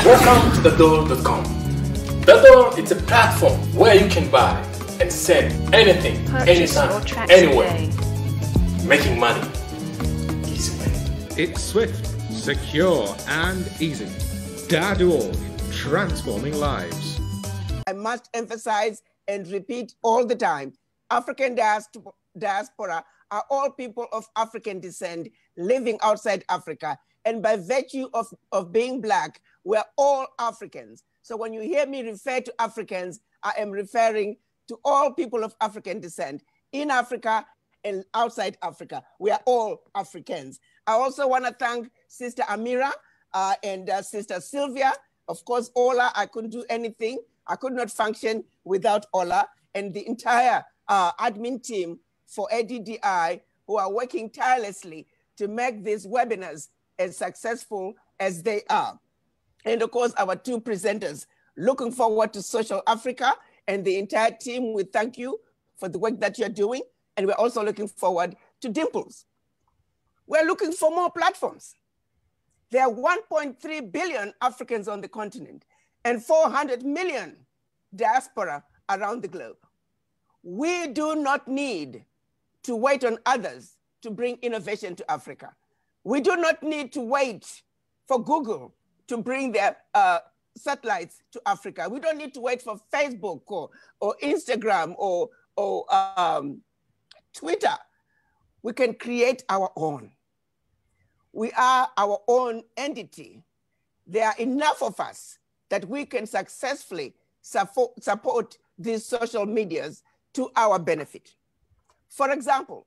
Welcome to thedoor.com. The Door is a platform where you can buy and sell anything, anytime, anywhere. Making money easy way. It's swift, secure, and easy. Dad.org, transforming lives. I must emphasize and repeat all the time, African diaspora are all people of African descent living outside Africa. And by virtue of being Black, we're all Africans. So when you hear me refer to Africans, I am referring to all people of African descent in Africa and outside Africa. We are all Africans. I also want to thank Sister Amira and Sister Sylvia. Of course, Ola, I couldn't do anything. I could not function without Ola and the entire admin team for ADDI who are working tirelessly to make these webinars as successful as they are. And of course, our two presenters, looking forward to Social Africa, and the entire team, we thank you for the work that you're doing. And we're also looking forward to Dimples. We're looking for more platforms. There are 1.3 billion Africans on the continent and 400 million diaspora around the globe. We do not need to wait on others to bring innovation to Africa. We do not need to wait for Google to bring their satellites to Africa. We don't need to wait for Facebook or Instagram or Twitter. We can create our own. We are our own entity. There are enough of us that we can successfully support these social medias to our benefit. For example,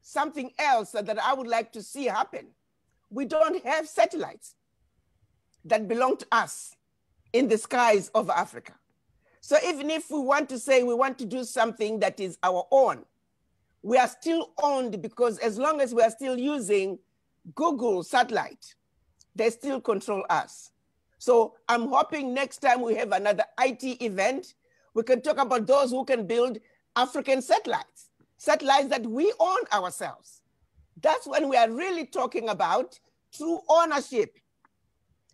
something else that I would like to see happen. We don't have satellites that belong to us in the skies of Africa. So even if we want to say we want to do something that is our own, we are still owned because as long as we are still using Google satellite, they still control us. So I'm hoping next time we have another IT event, we can talk about those who can build African satellites that we own ourselves. That's when we are really talking about true ownership.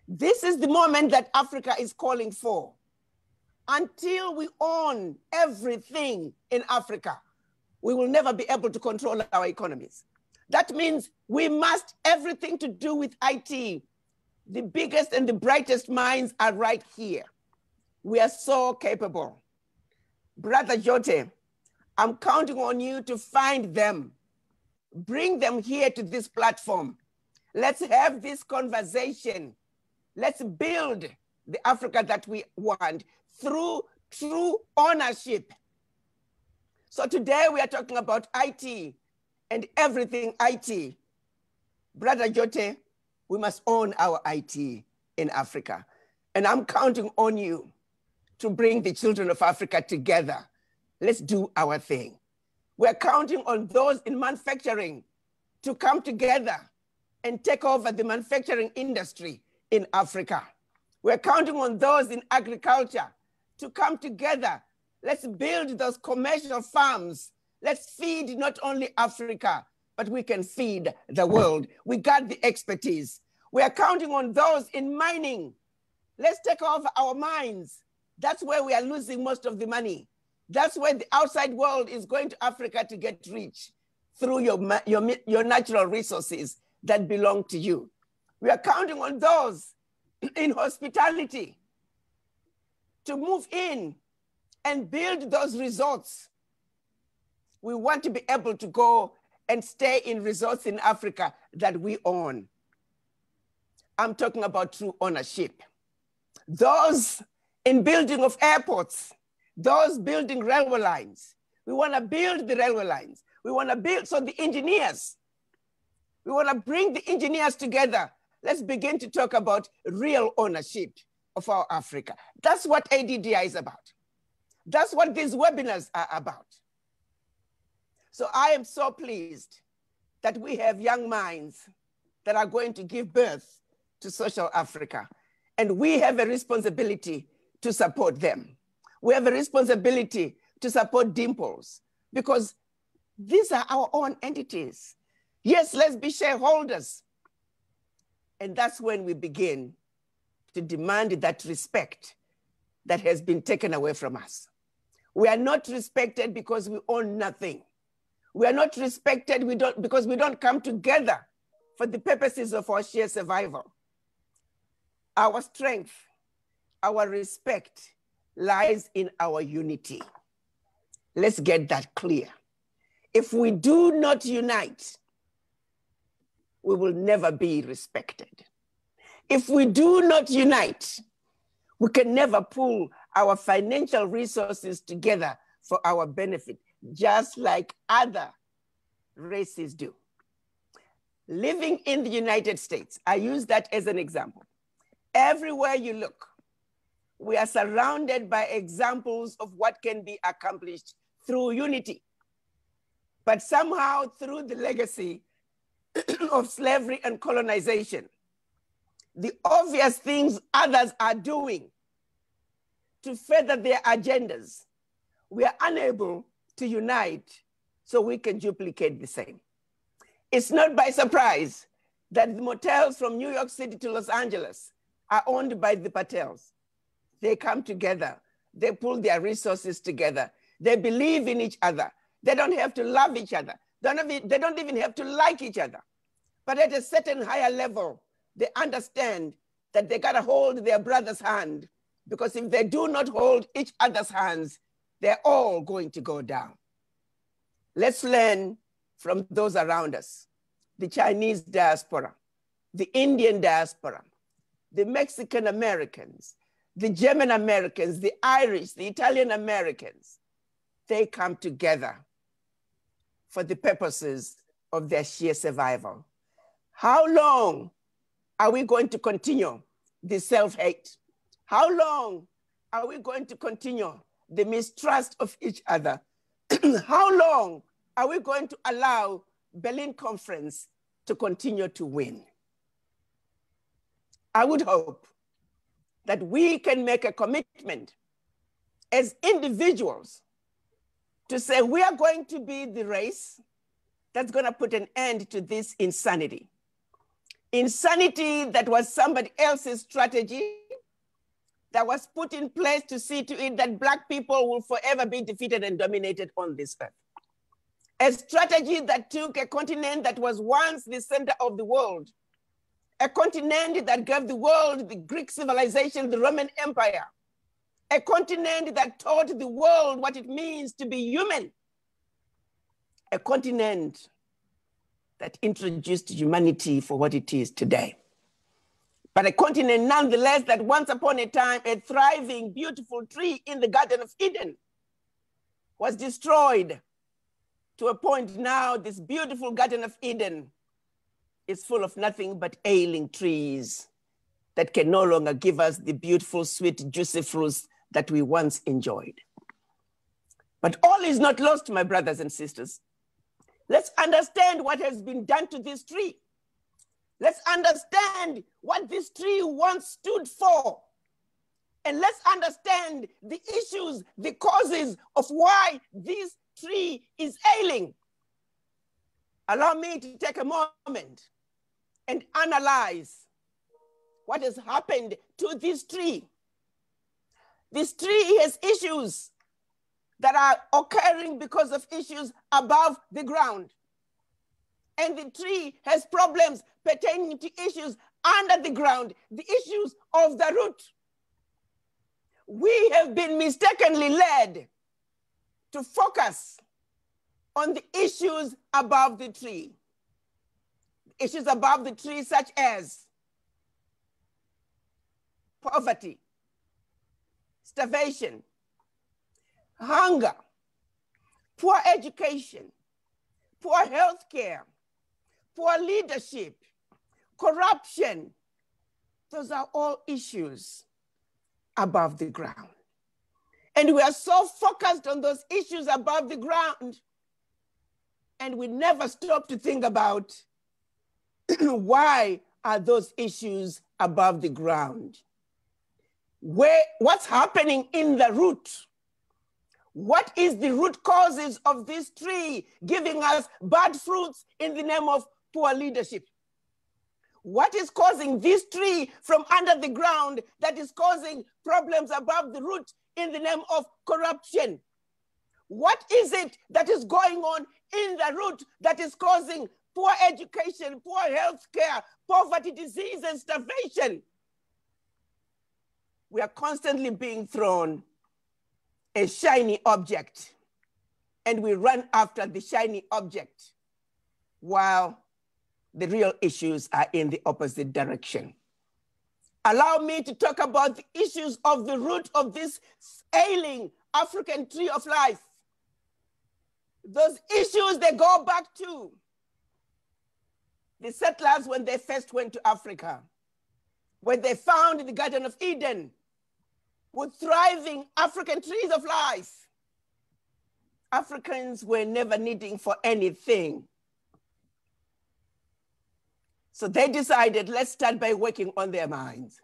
This is the moment that Africa is calling for. Until we own everything in Africa, we will never be able to control our economies. That means we must, everything to do with IT, the biggest and the brightest minds are right here. We are so capable. Brother Jote, I'm counting on you to find them. Bring them here to this platform. Let's have this conversation. Let's build the Africa that we want through true ownership. So today we are talking about IT and everything IT. Brother Jote, we must own our IT in Africa. And I'm counting on you to bring the children of Africa together. Let's do our thing. We're counting on those in manufacturing to come together and take over the manufacturing industry in Africa. We're counting on those in agriculture to come together. Let's build those commercial farms. Let's feed not only Africa, but we can feed the world. We got the expertise. We are counting on those in mining. Let's take over our mines. That's where we are losing most of the money. That's where the outside world is going to Africa to get rich through your natural resources that belong to you. We are counting on those in hospitality to move in and build those resorts. We want to be able to go and stay in resorts in Africa that we own. I'm talking about true ownership. Those in building of airports, those building railway lines. We want to build the railway lines. We want to build, so the engineers, we want to bring the engineers together. Let's begin to talk about real ownership of our Africa. That's what ADDI is about. That's what these webinars are about. So I am so pleased that we have young minds that are going to give birth to Social Africa. And we have a responsibility to support them. We have a responsibility to support Dimples because these are our own entities. Yes, let's be shareholders. And that's when we begin to demand that respect that has been taken away from us. We are not respected because we own nothing. We are not respected because we don't come together for the purposes of our sheer survival. Our strength, our respect lies in our unity. Let's get that clear. If we do not unite, we will never be respected. If we do not unite, we can never pool our financial resources together for our benefit, just like other races do. Living in the United States, I use that as an example. Everywhere you look, we are surrounded by examples of what can be accomplished through unity. But somehow through the legacy of slavery and colonization, the obvious things others are doing to further their agendas, we are unable to unite so we can duplicate the same. It's not by surprise that the motels from New York City to Los Angeles are owned by the Patels. They come together, they pull their resources together, they believe in each other. They don't have to love each other. They don't even have to like each other. But at a certain higher level, they understand that they gotta hold their brother's hand, because if they do not hold each other's hands, they're all going to go down. Let's learn from those around us: the Chinese diaspora, the Indian diaspora, the Mexican Americans, the German Americans, the Irish, the Italian Americans. They come together for the purposes of their sheer survival. How long are we going to continue the self-hate? How long are we going to continue the mistrust of each other? How long are we going to allow Berlin Conference to continue to win? I would hope that we can make a commitment as individuals to say we are going to be the race that's going to put an end to this insanity. Insanity that was somebody else's strategy that was put in place to see to it that Black people will forever be defeated and dominated on this earth. A strategy that took a continent that was once the center of the world, a continent that gave the world the Greek civilization, the Roman Empire, a continent that taught the world what it means to be human, a continent that introduced humanity for what it is today. But a continent nonetheless that once upon a time, a thriving, beautiful tree in the Garden of Eden was destroyed to a point now this beautiful Garden of Eden is full of nothing but ailing trees that can no longer give us the beautiful, sweet, juicy fruits that we once enjoyed. But all is not lost, my brothers and sisters. Let's understand what has been done to this tree. Let's understand what this tree once stood for. And let's understand the issues, the causes of why this tree is ailing. Allow me to take a moment and analyze what has happened to this tree. This tree has issues that are occurring because of issues above the ground. And the tree has problems pertaining to issues under the ground, the issues of the root. We have been mistakenly led to focus on the issues above the tree. Issues above the tree such as poverty, starvation, hunger, poor education, poor health care, poor leadership, corruption. Those are all issues above the ground. And we are so focused on those issues above the ground, and we never stop to think about why are those issues above the ground? What's happening in the root? What is the root causes of this tree giving us bad fruits in the name of poor leadership? What is causing this tree from under the ground that is causing problems above the root in the name of corruption? What is it that is going on in the root that is causing poor education, poor health care, poverty, disease, and starvation? We are constantly being thrown a shiny object, and we run after the shiny object while the real issues are in the opposite direction. Allow me to talk about the issues of the root of this ailing African tree of life. Those issues, they go back to the settlers when they first went to Africa, when they found the Garden of Eden with thriving African trees of life. Africans were never needing for anything. So they decided, let's start by working on their minds.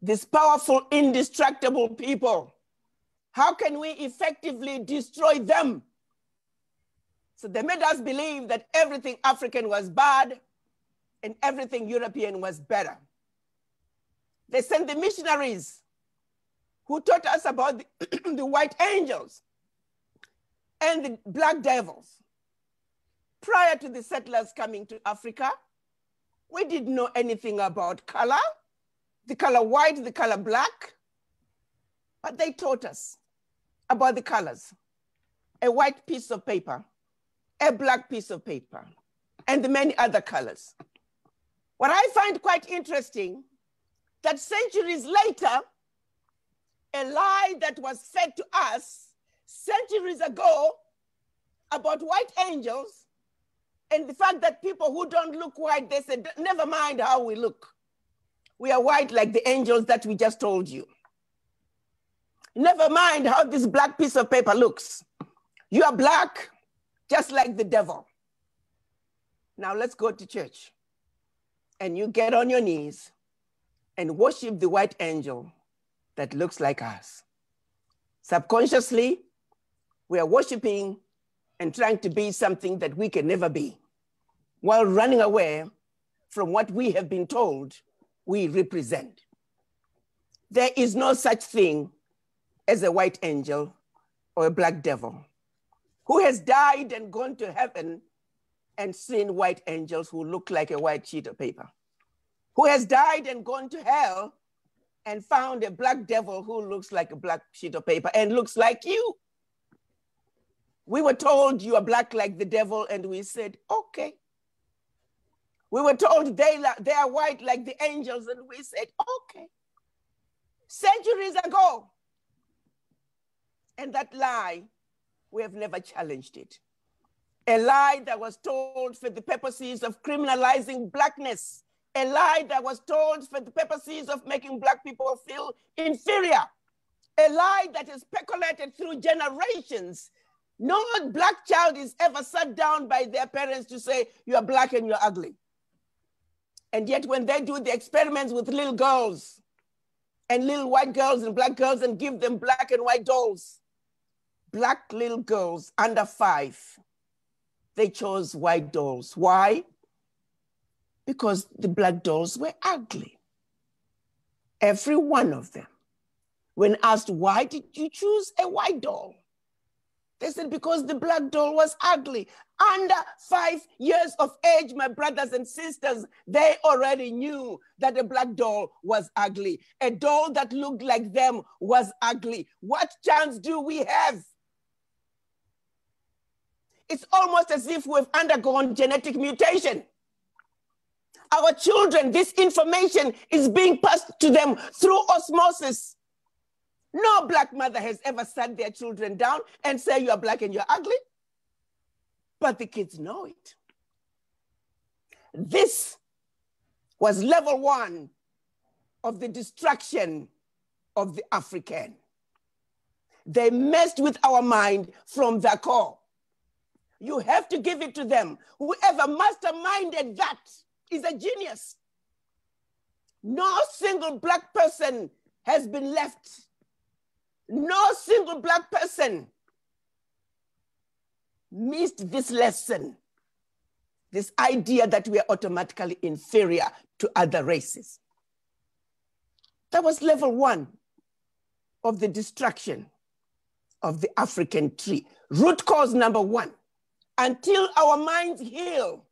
These powerful, indestructible people, how can we effectively destroy them? So they made us believe that everything African was bad and everything European was better. They sent the missionaries who taught us about the white angels and the black devils. Prior to the settlers coming to Africa, we didn't know anything about color, the color white, the color black, but they taught us about the colors. A white piece of paper, a black piece of paper, and the many other colors. What I find quite interesting, that centuries later, a lie that was fed to us centuries ago about white angels, and the fact that people who don't look white, they said, never mind how we look. We are white like the angels that we just told you. Never mind how this black piece of paper looks. You are black, just like the devil. Now let's go to church. And you get on your knees and worship the white angel that looks like us. Subconsciously, we are worshiping and trying to be something that we can never be, while running away from what we have been told we represent. There is no such thing as a white angel or a black devil. Who has died and gone to heaven and seen white angels who look like a white sheet of paper? Who has died and gone to hell and found a black devil who looks like a black sheet of paper and looks like you? We were told you are black like the devil, and we said, okay. We were told they are white like the angels, and we said, okay. Centuries ago. And that lie, we have never challenged it. A lie that was told for the purposes of criminalizing blackness. A lie that was told for the purposes of making black people feel inferior. A lie that is percolated through generations. No black child is ever sat down by their parents to say, you are black and you're ugly. And yet when they do the experiments with little girls and little white girls and black girls and give them black and white dolls, black little girls under 5, they chose white dolls. Why? Because the black dolls were ugly. Every one of them. When asked, why did you choose a white doll? They said, because the black doll was ugly. Under 5 years of age, my brothers and sisters, they already knew that a black doll was ugly. A doll that looked like them was ugly. What chance do we have? It's almost as if we've undergone genetic mutation. Our children, this information is being passed to them through osmosis. No black mother has ever sat their children down and said, you're black and you're ugly. But the kids know it. This was level 1 of the destruction of the African. They messed with our mind from the core. You have to give it to them. Whoever masterminded that is a genius. No single black person has been left. No single black person missed this lesson. this idea that we are automatically inferior to other races. That was level one of the destruction of the African tree. Root cause number one. Until our minds heal,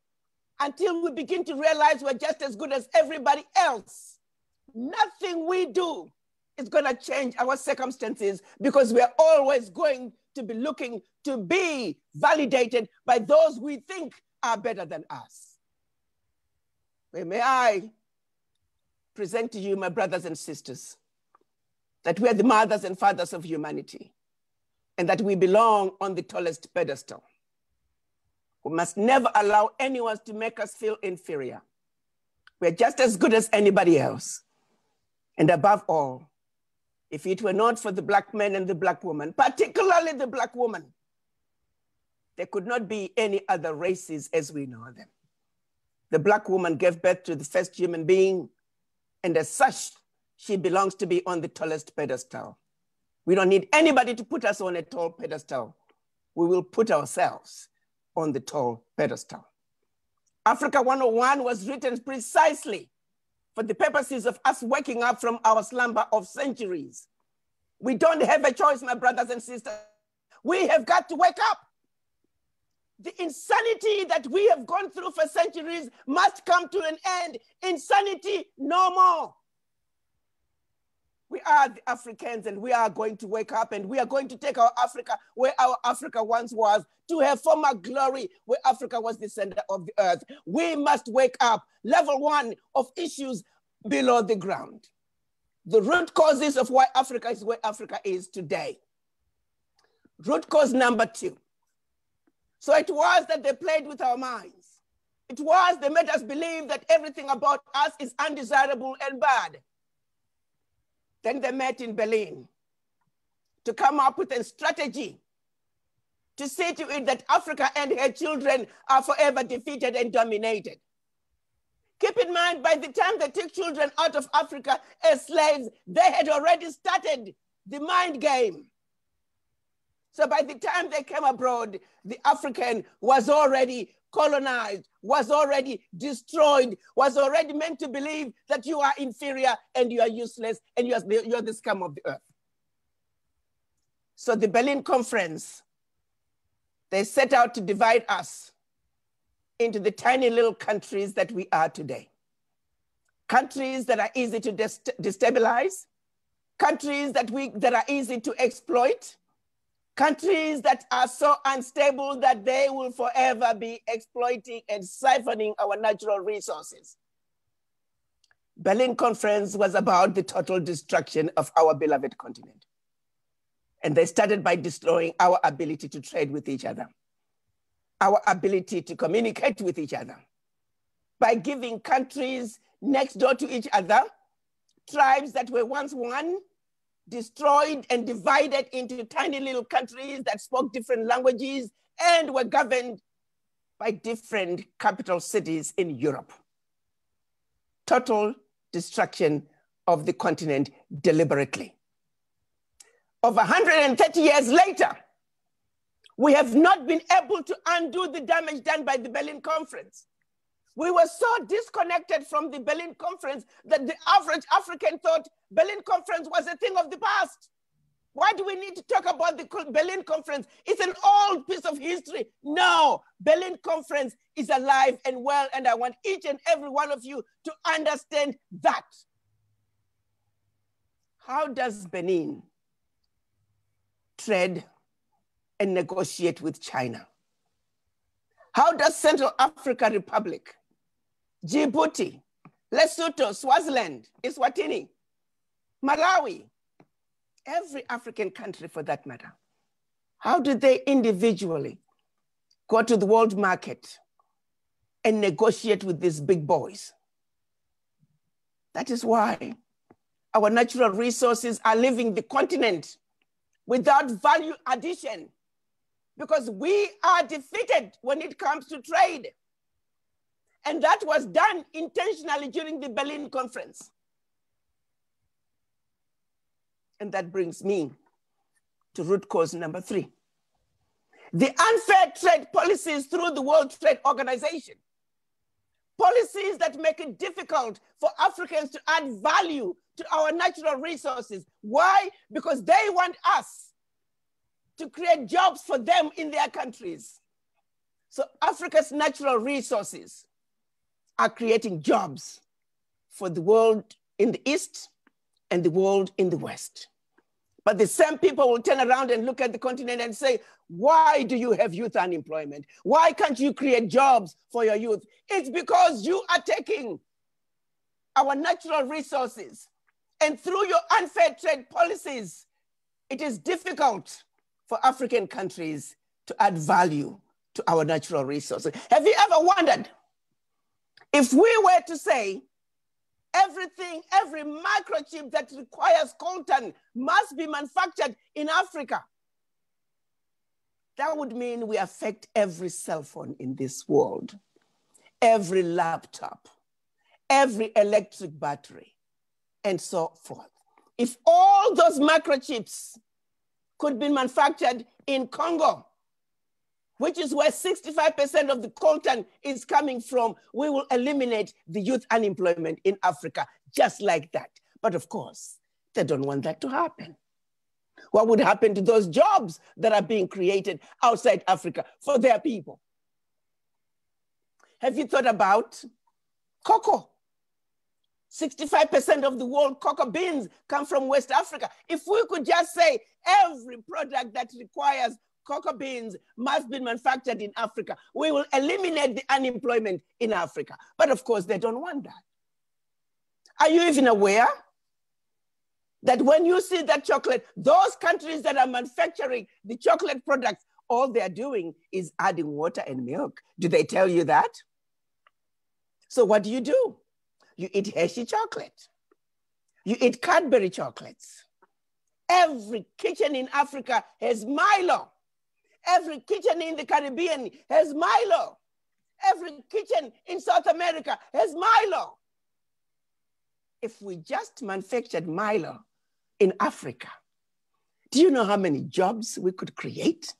until we begin to realize we're just as good as everybody else, nothing we do is going to change our circumstances, because we're always going to be looking to be validated by those we think are better than us. Well, may I present to you, my brothers and sisters, that we are the mothers and fathers of humanity, and that we belong on the tallest pedestal. We must never allow anyone to make us feel inferior. We're just as good as anybody else. And above all, if it were not for the Black man and the Black woman, particularly the Black woman, there could not be any other races as we know them. The Black woman gave birth to the first human being, and as such, she belongs to be on the tallest pedestal. We don't need anybody to put us on a tall pedestal. We will put ourselves on the tall pedestal. Africa 101 was written precisely for the purposes of us waking up from our slumber of centuries. We don't have a choice, my brothers and sisters. We have got to wake up. The insanity that we have gone through for centuries must come to an end. Insanity no more. We are the Africans, and we are going to wake up, and we are going to take our Africa where our Africa once was, to her former glory, where Africa was the center of the earth. We must wake up. Level one of issues below the ground. The root causes of why Africa is where Africa is today. Root cause number two. So it was that they played with our minds. It was they made us believe that everything about us is undesirable and bad. Then they met in Berlin to come up with a strategy to see to it that Africa and her children are forever defeated and dominated. Keep in mind, by the time they took children out of Africa as slaves, they had already started the mind game. So by the time they came abroad, the African was already colonized, was already destroyed, was already meant to believe that you are inferior and you are useless and you're the scum of the earth. So the Berlin Conference, they set out to divide us into the tiny little countries that we are today. Countries that are easy to destabilize, countries that are easy to exploit, countries that are so unstable that they will forever be exploiting and siphoning our natural resources. Berlin Conference was about the total destruction of our beloved continent. And they started by destroying our ability to trade with each other, our ability to communicate with each other, by giving countries next door to each other, tribes that were once one, destroyed and divided into tiny little countries that spoke different languages and were governed by different capital cities in Europe. Total destruction of the continent deliberately. Over 130 years later, we have not been able to undo the damage done by the Berlin Conference. We were so disconnected from the Berlin Conference that the average African thought Berlin Conference was a thing of the past. Why do we need to talk about the Berlin Conference? It's an old piece of history. No, Berlin Conference is alive and well, and I want each and every one of you to understand that. How does Benin trade and negotiate with China? How does Central African Republic, Djibouti, Lesotho, Swaziland, Eswatini, Malawi, every African country for that matter, how do they individually go to the world market and negotiate with these big boys? That is why our natural resources are leaving the continent without value addition, because we are defeated when it comes to trade. And that was done intentionally during the Berlin Conference. And that brings me to root cause number 3. The unfair trade policies through the World Trade Organization policies that make it difficult for Africans to add value to our natural resources. Why? Because they want us to create jobs for them in their countries. So Africa's natural resources are creating jobs for the world in the East and the world in the West. But the same people will turn around and look at the continent and say, why do you have youth unemployment? Why can't you create jobs for your youth? It's because you are taking our natural resources, and through your unfair trade policies, it is difficult for African countries to add value to our natural resources. Have you ever wondered if we were to say everything, every microchip that requires coltan must be manufactured in Africa? That would mean we affect every cell phone in this world, every laptop, every electric battery, and so forth. If all those microchips could be manufactured in Congo, which is where 65% of the coltan is coming from, we will eliminate the youth unemployment in Africa just like that. But of course, they don't want that to happen. What would happen to those jobs that are being created outside Africa for their people? Have you thought about cocoa? 65% of the world cocoa beans come from West Africa. If we could just say every product that requires cocoa beans must be manufactured in Africa, we will eliminate the unemployment in Africa. But of course, they don't want that. Are you even aware that when you see that chocolate, those countries that are manufacturing the chocolate products, all they're doing is adding water and milk? Do they tell you that? So what do? You eat Hershey chocolate. You eat Cadbury chocolates. Every kitchen in Africa has Milo. Every kitchen in the Caribbean has Milo. Every kitchen in South America has Milo. If we just manufactured Milo in Africa, do you know how many jobs we could create?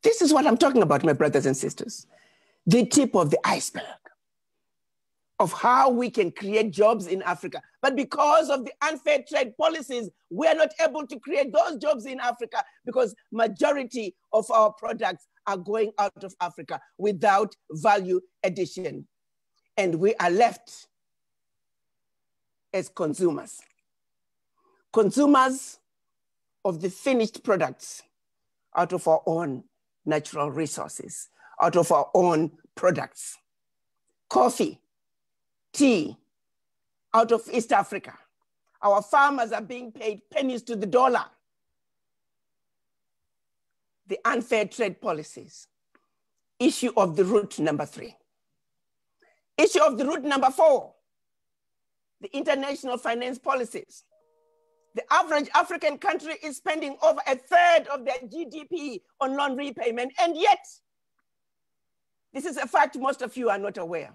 This is what I'm talking about, my brothers and sisters. The tip of the iceberg of how we can create jobs in Africa. But because of the unfair trade policies, we are not able to create those jobs in Africa because majority of our products are going out of Africa without value addition. And we are left as consumers. Consumers of the finished products out of our own natural resources, out of our own products. Coffee, tea, out of East Africa. Our farmers are being paid pennies to the dollar. The unfair trade policies. Issue of the root number 3. Issue of the root number 4. The international finance policies. The average African country is spending over 1/3 of their GDP on loan repayment, and yet, this is a fact most of you are not aware.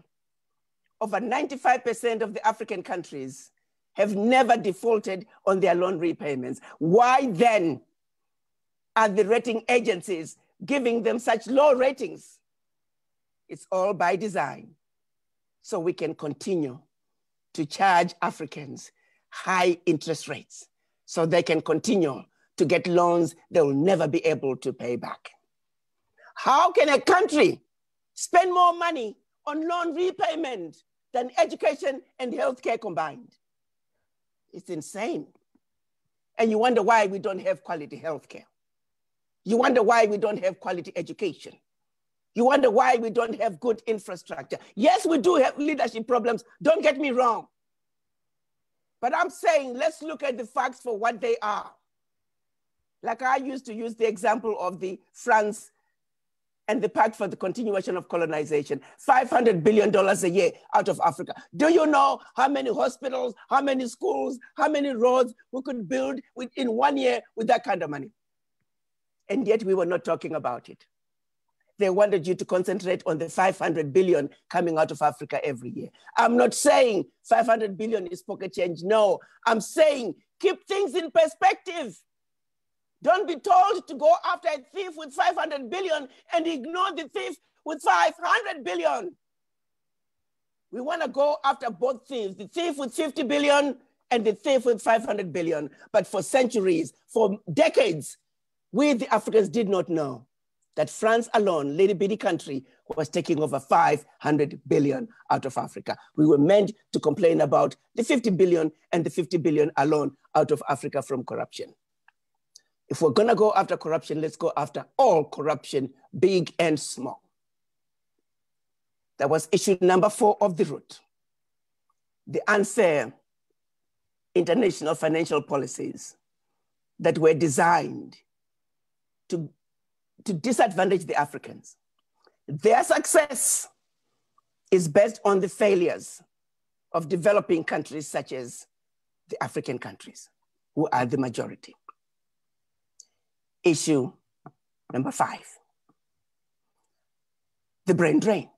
Over 95% of the African countries have never defaulted on their loan repayments. Why then are the rating agencies giving them such low ratings? It's all by design, so we can continue to charge Africans high interest rates, so they can continue to get loans they will never be able to pay back. How can a country spend more money on loan repayment than education and healthcare combined? It's insane. And you wonder why we don't have quality healthcare. You wonder why we don't have quality education. You wonder why we don't have good infrastructure. Yes, we do have leadership problems, don't get me wrong. But I'm saying, let's look at the facts for what they are. Like I used to use the example of the France and the Pact for the Continuation of Colonization, $500 billion a year out of Africa. Do you know how many hospitals, how many schools, how many roads we could build in 1 year with that kind of money? And yet we were not talking about it. They wanted you to concentrate on the 500 billion coming out of Africa every year. I'm not saying 500 billion is pocket change. No, I'm saying keep things in perspective. Don't be told to go after a thief with 500 billion and ignore the thief with 500 billion. We want to go after both thieves, the thief with 50 billion and the thief with 500 billion. But for centuries, for decades, we, the Africans, did not know that France alone, little bitty country, was taking over 500 billion out of Africa. We were meant to complain about the 50 billion and the 50 billion alone out of Africa from corruption. If we're gonna go after corruption, let's go after all corruption, big and small. That was issue number 4 of the route. The unfair international financial policies that were designed to disadvantage the Africans. Their success is based on the failures of developing countries such as the African countries, who are the majority. Issue number 5, the brain drain.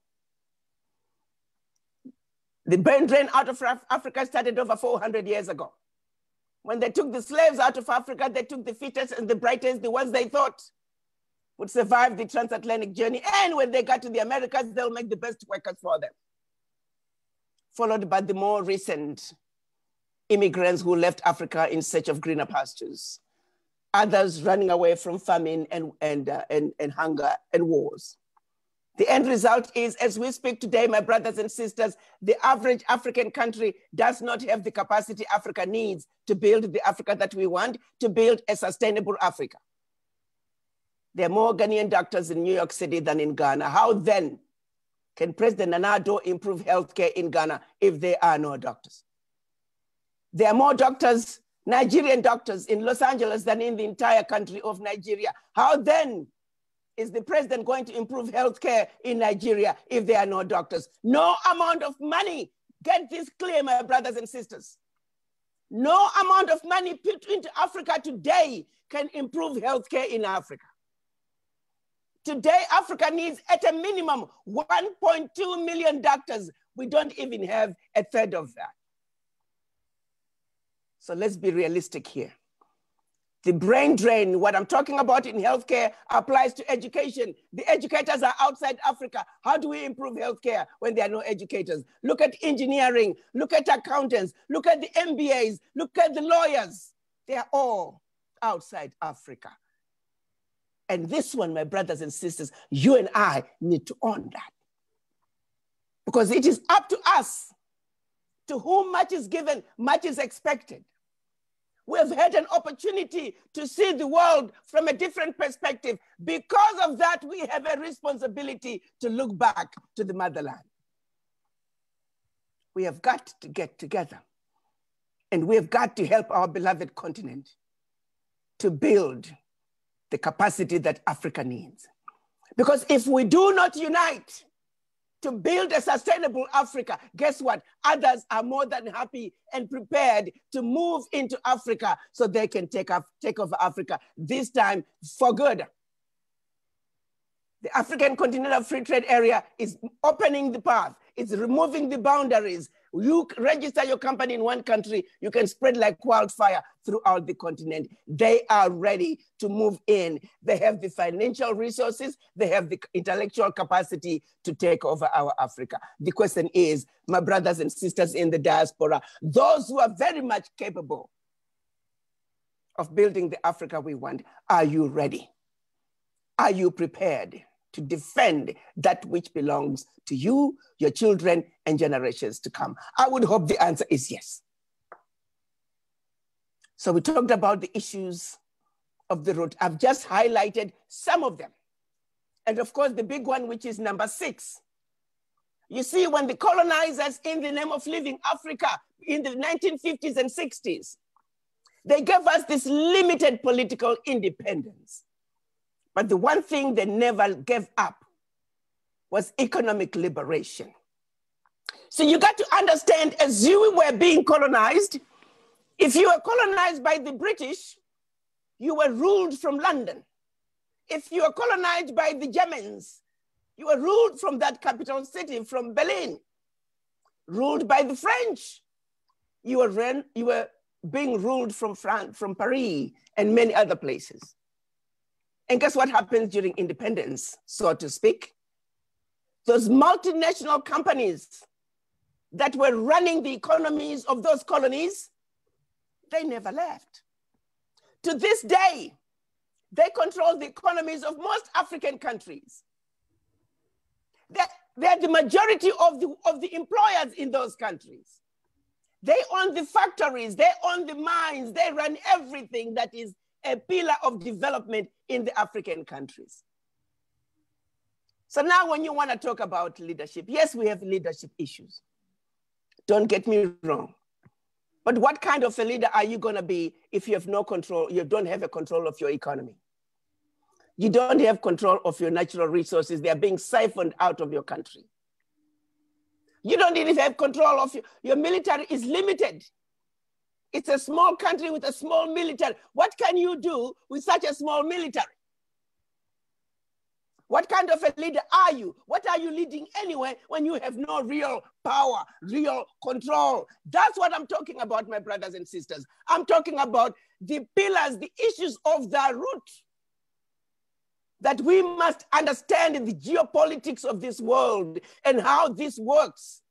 The brain drain out of Africa started over 400 years ago. When they took the slaves out of Africa, they took the fittest and the brightest, the ones they thought would survive the transatlantic journey. And when they got to the Americas, they'll make the best workers for them. Followed by the more recent immigrants who left Africa in search of greener pastures. Others running away from famine and hunger and wars. The end result is, as we speak today, my brothers and sisters, the average African country does not have the capacity Africa needs to build the Africa that we want, to build a sustainable Africa. There are more Ghanaian doctors in New York City than in Ghana. How then can President Nana Addo improve healthcare in Ghana if there are no doctors? There are more doctors, Nigerian doctors in Los Angeles than in the entire country of Nigeria. How then is the president going to improve healthcare in Nigeria if there are no doctors? No amount of money, get this clear, my brothers and sisters. No amount of money put into Africa today can improve healthcare in Africa. Today, Africa needs at a minimum 1.2 million doctors. We don't even have a third of that. So let's be realistic here. The brain drain, what I'm talking about in healthcare, applies to education. The educators are outside Africa. How do we improve healthcare when there are no educators? Look at engineering, look at accountants, look at the MBAs, look at the lawyers. They are all outside Africa. And this one, my brothers and sisters, you and I need to own that. Because it is up to us. To whom much is given, much is expected. We have had an opportunity to see the world from a different perspective. Because of that, we have a responsibility to look back to the motherland. We have got to get together. And we have got to help our beloved continent to build the capacity that Africa needs. Because if we do not unite to build a sustainable Africa, guess what? Others are more than happy and prepared to move into Africa so they can take over Africa, this time for good. The African Continental Free Trade Area is opening the path. It's removing the boundaries. You register your company in one country, you can spread like wildfire throughout the continent. They are ready to move in. They have the financial resources, they have the intellectual capacity to take over our Africa. The question is, my brothers and sisters in the diaspora, those who are very much capable of building the Africa we want, are you ready? Are you prepared to defend that which belongs to you, your children, and generations to come? I would hope the answer is yes. So we talked about the issues of the road. I've just highlighted some of them. And of course, the big one, which is number 6. You see, when the colonizers, in the name of living Africa in the 1950s and 60s, they gave us this limited political independence. But the one thing they never gave up was economic liberation. So you got to understand, as you were being colonized, if you were colonized by the British, you were ruled from London. If you were colonized by the Germans, you were ruled from that capital city, from Berlin. Ruled by the French, you were being ruled from France, from Paris, and many other places. And guess what happens during independence, so to speak? Those multinational companies that were running the economies of those colonies, they never left. To this day, they control the economies of most African countries. They're the majority of the employers in those countries. They own the factories, they own the mines, they run everything that is a pillar of development in the African countries. So now when you want to talk about leadership, yes, we have leadership issues. Don't get me wrong. But what kind of a leader are you going to be if you have no control, you don't have a control of your economy? You don't have control of your natural resources. They are being siphoned out of your country. You don't even have control of your military is limited. It's a small country with a small military. What can you do with such a small military? What kind of a leader are you? What are you leading anyway when you have no real power, real control? That's what I'm talking about, my brothers and sisters. I'm talking about the pillars, the issues of the root, that we must understand the geopolitics of this world and how this works.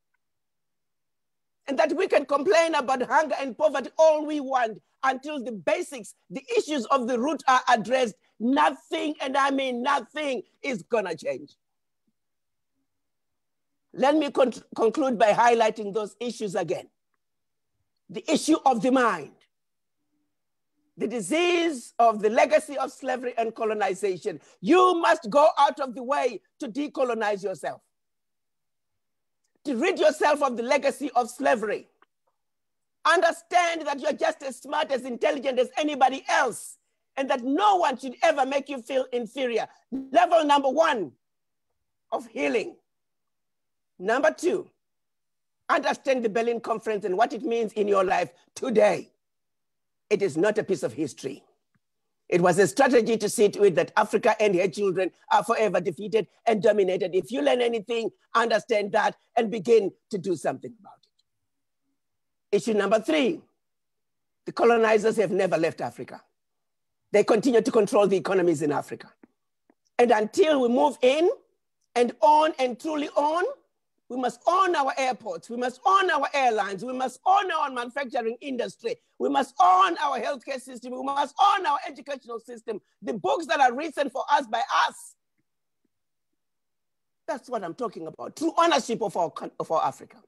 And that we can complain about hunger and poverty all we want until the basics, the issues of the root are addressed. Nothing, and I mean nothing, is gonna change. Let me conclude by highlighting those issues again. The issue of the mind, the disease of the legacy of slavery and colonization. You must go out of the way to decolonize yourself, to rid yourself of the legacy of slavery. Understand that you're just as smart, as intelligent as anybody else, and that no one should ever make you feel inferior. Level number one of healing. Number two, understand the Berlin Conference and what it means in your life today. It is not a piece of history. It was a strategy to see to it that Africa and her children are forever defeated and dominated. If you learn anything, understand that and begin to do something about it. Issue number three, the colonizers have never left Africa. They continue to control the economies in Africa. And until we move in and own and truly own, we must own our airports, we must own our airlines, we must own our manufacturing industry, we must own our healthcare system, we must own our educational system, the books that are written for us by us. That's what I'm talking about, true ownership of our Africa.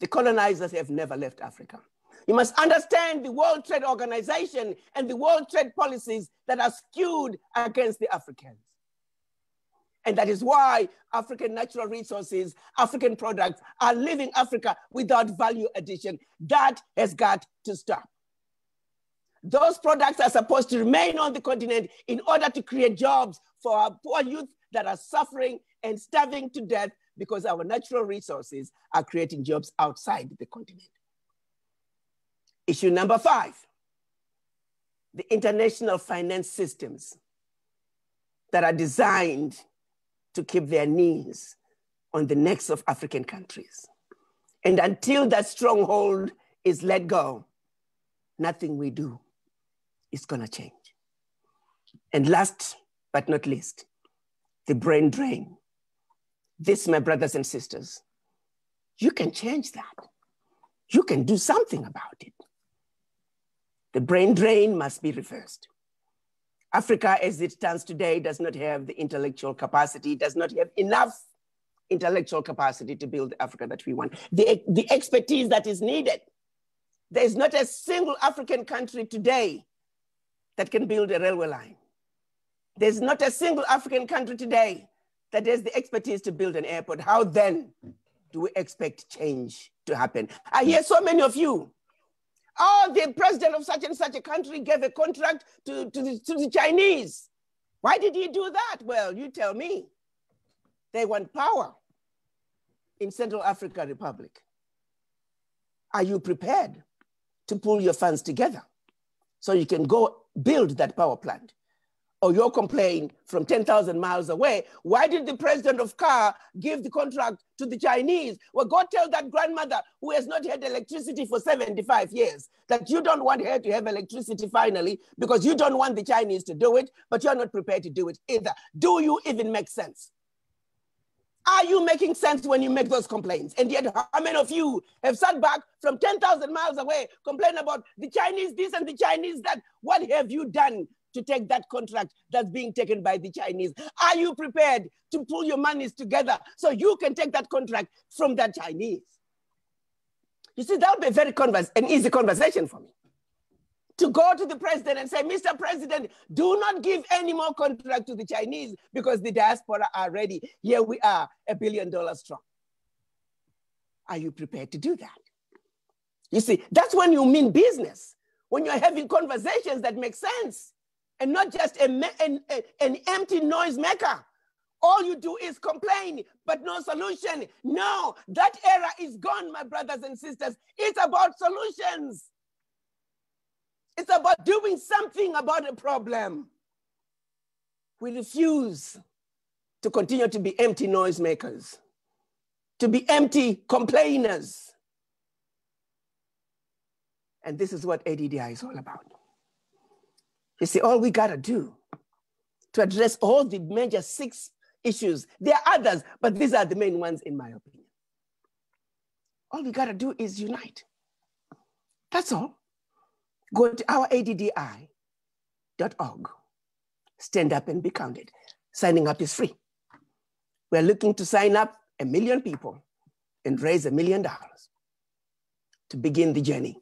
The colonizers have never left Africa. You must understand the World Trade Organization and the World Trade policies that are skewed against the Africans. And that is why African natural resources, African products are leaving Africa without value addition. That has got to stop. Those products are supposed to remain on the continent in order to create jobs for our poor youth that are suffering and starving to death because our natural resources are creating jobs outside the continent. Issue number five, the international finance systems that are designed to keep their knees on the necks of African countries. And until that stronghold is let go, nothing we do is gonna change. And last but not least, the brain drain. This, my brothers and sisters, you can change that. You can do something about it. The brain drain must be reversed. Africa, as it stands today, does not have the intellectual capacity, does not have enough intellectual capacity to build the Africa that we want. The expertise that is needed. There is not a single African country today that can build a railway line. There's not a single African country today that has the expertise to build an airport. How then do we expect change to happen? I hear so many of you, oh, the president of such and such a country gave a contract to the Chinese. Why did he do that? Well, you tell me. They want power in Central African Republic. Are you prepared to pull your funds together so you can go build that power plant? Or you're complaining from 10,000 miles away, why did the president of CAR give the contract to the Chinese? Well, go tell that grandmother who has not had electricity for 75 years that you don't want her to have electricity finally because you don't want the Chinese to do it, but you're not prepared to do it either. Do you even make sense? Are you making sense when you make those complaints? And yet, how many of you have sat back from 10,000 miles away, complain about the Chinese this and the Chinese that? What have you done to take that contract that's being taken by the Chinese? Are you prepared to pull your monies together so you can take that contract from that Chinese? You see, that would be a very an easy conversation for me. To go to the president and say, Mr. President, do not give any more contract to the Chinese because the diaspora are ready. Here we are, $1 billion strong. Are you prepared to do that? You see, that's when you mean business, when you're having conversations that make sense and not just an empty noise maker. All you do is complain, but no solution. No, that era is gone, my brothers and sisters. It's about solutions. It's about doing something about a problem. We refuse to continue to be empty noisemakers, to be empty complainers. And this is what ADDI is all about. You see, all we gotta do to address all the major 6 issues, there are others, but these are the main ones in my opinion. All we gotta do is unite. That's all. Go to our ADDI.org. Stand up and be counted. Signing up is free. We're looking to sign up 1 million people and raise $1 million to begin the journey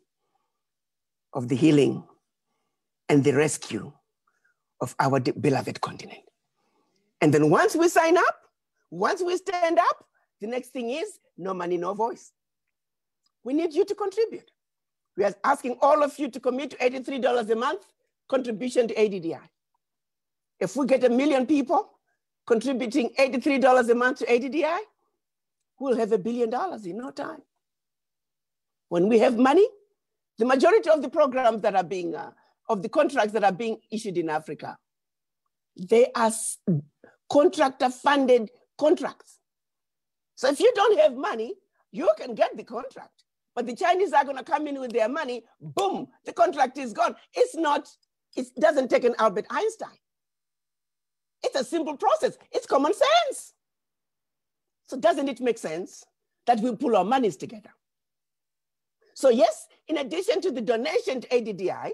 of the healing and the rescue of our beloved continent. And then once we sign up, once we stand up, the next thing is no money, no voice. We need you to contribute. We are asking all of you to commit to $83 a month contribution to ADDI. If we get 1 million people contributing $83 a month to ADDI, we'll have $1 billion in no time. When we have money, the majority of the programs that are being, of the contracts that are being issued in Africa, they are contractor-funded contracts. So if you don't have money, you can get the contract. But the Chinese are going to come in with their money, boom, the contract is gone. It doesn't take an Albert Einstein. It's a simple process. It's common sense. So doesn't it make sense that we pull our monies together? So yes, in addition to the donation to ADDI,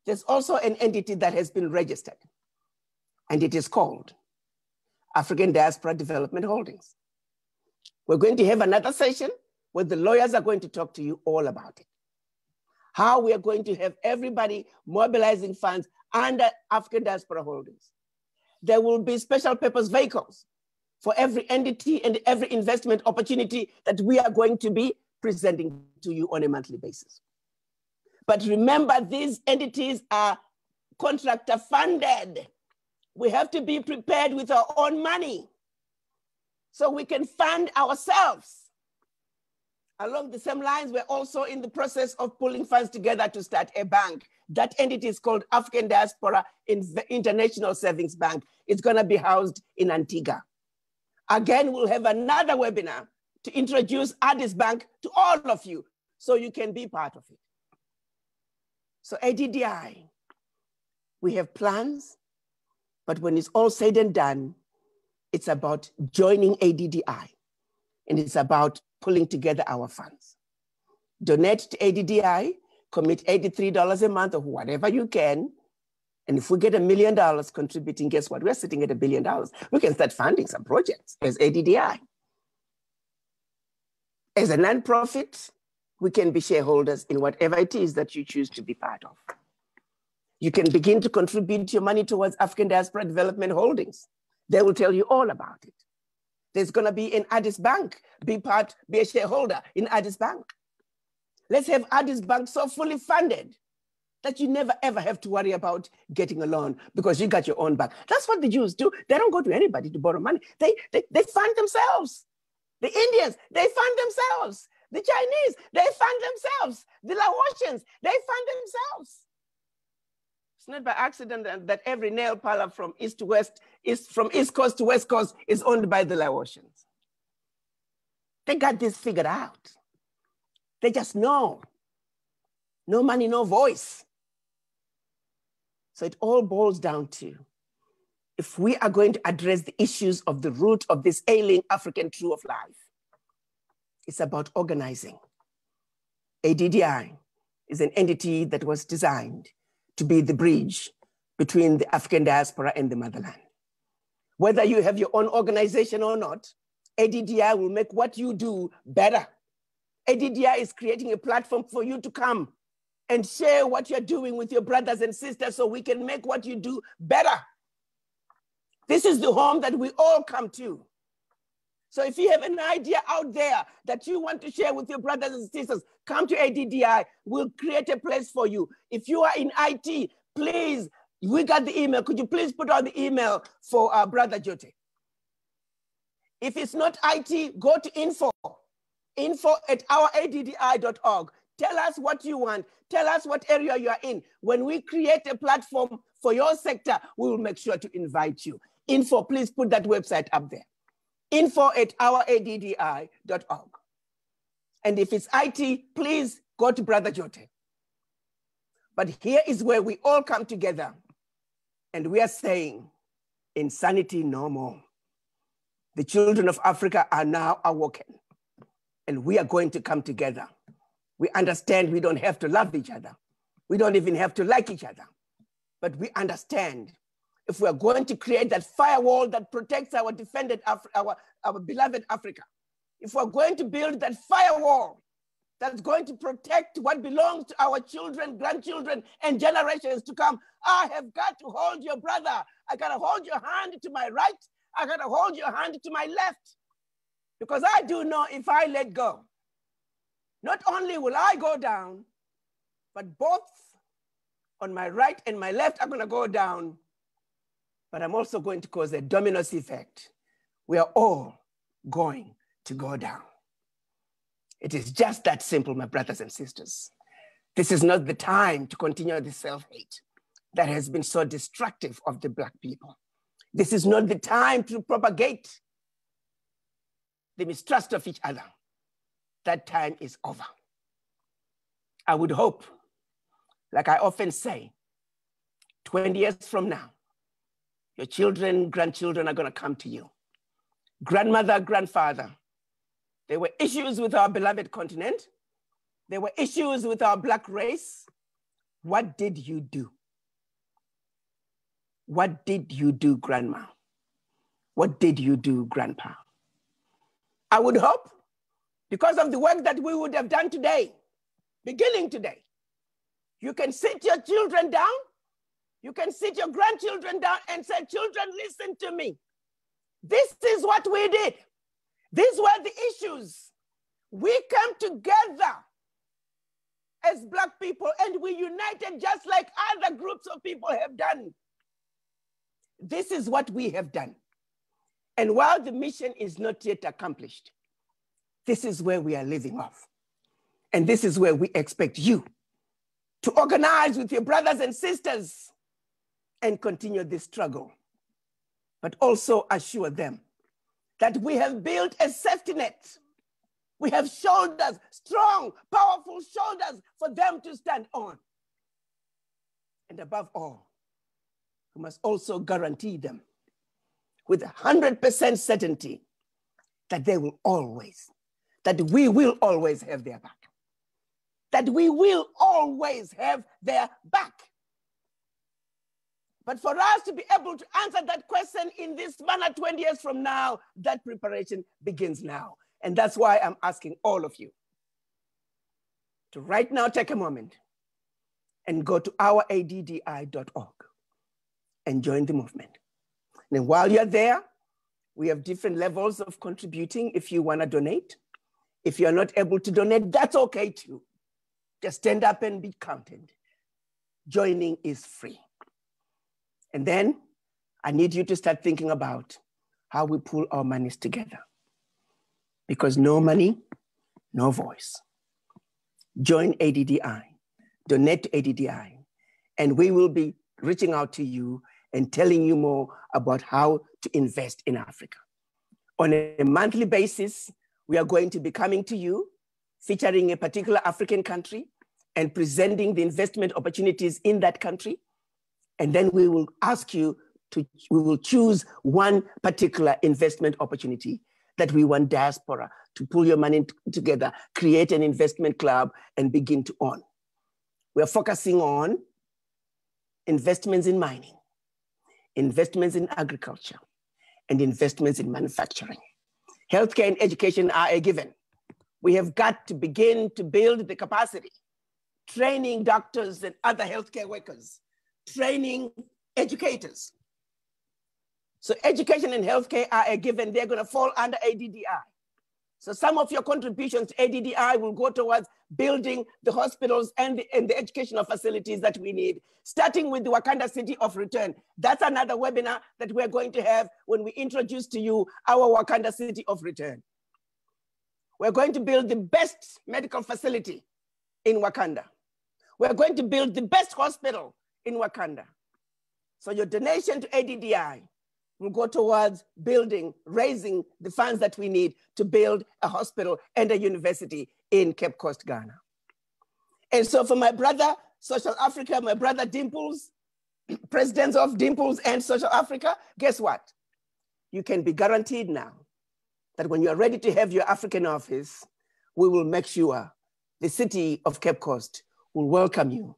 there's also an entity that has been registered, and it is called African Diaspora Development Holdings. We're going to have another session where the lawyers are going to talk to you all about it. How we are going to have everybody mobilizing funds under African Diaspora Holdings. There will be special purpose vehicles for every entity and every investment opportunity that we are going to be presenting to you on a monthly basis. But remember, these entities are contractor funded. We have to be prepared with our own money so we can fund ourselves. Along the same lines, we're also in the process of pulling funds together to start a bank. That entity is called African Diaspora International Savings Bank. It's going to be housed in Antigua. Again, we'll have another webinar to introduce Addis Bank to all of you so you can be part of it. So ADDI, we have plans, but when it's all said and done, it's about joining ADDI, and it's about pulling together our funds. Donate to ADDI, commit $83 a month or whatever you can. And if we get $1 million contributing, guess what? We're sitting at $1 billion. We can start funding some projects as ADDI. As a nonprofit, we can be shareholders in whatever it is that you choose to be part of. You can begin to contribute your money towards African Diaspora Development Holdings. They will tell you all about it. There's going to be an Addis Bank, be a shareholder in Addis Bank. Let's have Addis Bank so fully funded that you never ever have to worry about getting a loan because you got your own bank. That's what the Jews do. They don't go to anybody to borrow money. They fund themselves. The Indians, they fund themselves. The Chinese, they fund themselves. The Laotians, they fund themselves. It's not by accident that every nail parlor from east to west, from east coast to west coast is owned by the Laotians. They got this figured out. They just know. No money, no voice. So it all boils down to if we are going to address the issues of the root of this ailing African tree of life, it's about organizing. ADDI is an entity that was designed to be the bridge between the African diaspora and the motherland. Whether you have your own organization or not, ADDI will make what you do better. ADDI is creating a platform for you to come and share what you're doing with your brothers and sisters so we can make what you do better. This is the home that we all come to. So if you have an idea out there that you want to share with your brothers and sisters, come to ADDI. We'll create a place for you. If you are in IT, please, we got the email. Could you please put out the email for our brother Jote? If it's not IT, go to info@ouraddi.org. Tell us what you want. Tell us what area you are in. When we create a platform for your sector, we will make sure to invite you. Info, please put that website up there. info@ouraddi.org. And if it's IT, please go to Brother Jote. But here is where we all come together and we are saying, insanity no more. The children of Africa are now awoken and we are going to come together. We understand we don't have to love each other. We don't even have to like each other. But we understand if we're going to create that firewall that protects our defended, our beloved Africa, if we're going to build that firewall that's going to protect what belongs to our children, grandchildren, and generations to come, I have got to hold your brother. I got to hold your hand to my right. I got to hold your hand to my left. Because I do know if I let go, not only will I go down, but both on my right and my left are going to go down. But I'm also going to cause a domino effect. We are all going to go down. It is just that simple, my brothers and sisters. This is not the time to continue the self-hate that has been so destructive of the Black people. This is not the time to propagate the mistrust of each other. That time is over. I would hope, like I often say, 20 years from now, your children, grandchildren are going to come to you. Grandmother, grandfather, there were issues with our beloved continent. There were issues with our Black race. What did you do? What did you do, grandma? What did you do, grandpa? I would hope, because of the work that we would have done today, beginning today, you can sit your children down, you can sit your grandchildren down and say, children, listen to me. This is what we did. These were the issues. We came together as Black people and we united just like other groups of people have done. This is what we have done. And while the mission is not yet accomplished, this is where we are living off. And this is where we expect you to organize with your brothers and sisters and continue this struggle, but also assure them that we have built a safety net. We have shoulders, strong, powerful shoulders for them to stand on. And above all, we must also guarantee them with 100% certainty that they will always, that we will always have their back. That we will always have their back. But for us to be able to answer that question in this manner 20 years from now, that preparation begins now. And that's why I'm asking all of you to right now take a moment and go to ouraddi.org and join the movement. And while you're there, we have different levels of contributing if you want to donate. If you're not able to donate, that's okay too. Just stand up and be counted. Joining is free. And then I need you to start thinking about how we pull our monies together. Because no money, no voice. Join ADDI, donate to ADDI, and we will be reaching out to you and telling you more about how to invest in Africa. On a monthly basis, we are going to be coming to you, featuring a particular African country and presenting the investment opportunities in that country. And then we will ask you we will choose one particular investment opportunity that we want diaspora to pull your money together, create an investment club, and begin to own. We're focusing on investments in mining, investments in agriculture, and investments in manufacturing. Healthcare and education are a given. We have got to begin to build the capacity, training doctors and other healthcare workers, training educators. So education and healthcare are a given. They're going to fall under ADDI. So some of your contributions to ADDI will go towards building the hospitals and the educational facilities that we need, starting with the Wakanda City of Return. That's another webinar that we're going to have when we introduce to you our Wakanda City of Return. We're going to build the best medical facility in Wakanda. We're going to build the best hospital in Wakanda. So your donation to ADDI will go towards building, raising the funds that we need to build a hospital and a university in Cape Coast, Ghana. And so for my brother, Social Africa, my brother Dimples, presidents of Dimples and Social Africa, guess what? You can be guaranteed now that when you are ready to have your African office, we will make sure the city of Cape Coast will welcome you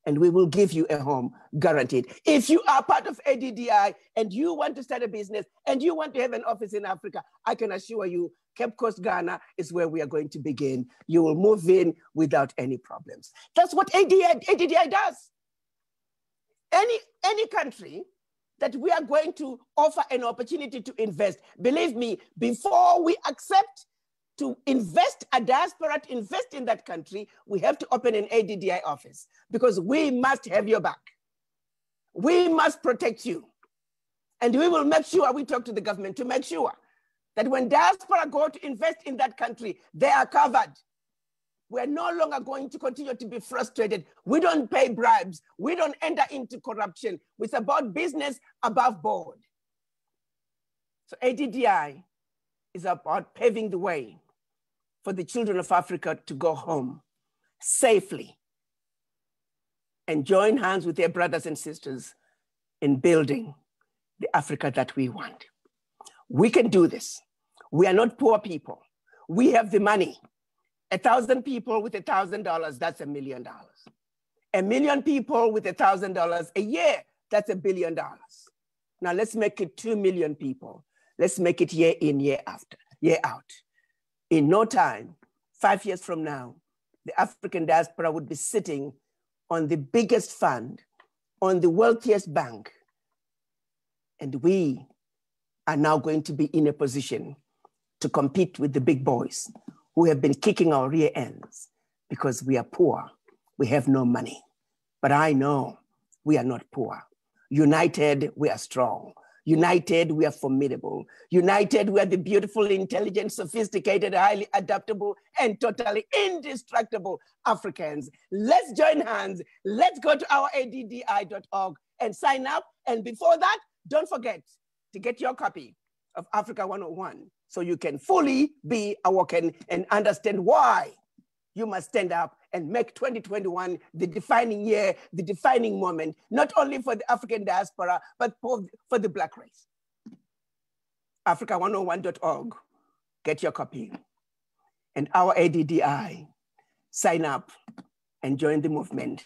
and we will give you a home guaranteed. If you are part of ADDI and you want to start a business and you want to have an office in Africa, I can assure you Cape Coast, Ghana is where we are going to begin. You will move in without any problems. That's what ADDI does. Any country that we are going to offer an opportunity to invest, believe me, before we accept to invest, a diaspora to invest in that country, we have to open an ADDI office because we must have your back. We must protect you. And we will make sure, we talk to the government to make sure that when diaspora go to invest in that country, they are covered. We're no longer going to continue to be frustrated. We don't pay bribes. We don't enter into corruption. It's about business above board. So ADDI is about paving the way for the children of Africa to go home safely and join hands with their brothers and sisters in building the Africa that we want. We can do this. We are not poor people. We have the money. 1,000 people with $1,000, that's $1 million. 1 million people with $1,000 a year, that's $1 billion. Now let's make it 2 million people. Let's make it year in, year out. In no time, 5 years from now, the African diaspora would be sitting on the biggest fund, on the wealthiest bank. And we are now going to be in a position to compete with the big boys who have been kicking our rear ends because we are poor, we have no money. But I know we are not poor. United, we are strong. United, we are formidable. United, we are the beautiful, intelligent, sophisticated, highly adaptable, and totally indestructible Africans. Let's join hands. Let's go to our addi.org and sign up. And before that, don't forget to get your copy of Africa 101 so you can fully be awoken and understand why you must stand up and make 2021 the defining year, the defining moment, not only for the African diaspora, but for the Black race. Africa101.org, get your copy. And our ADDI, sign up and join the movement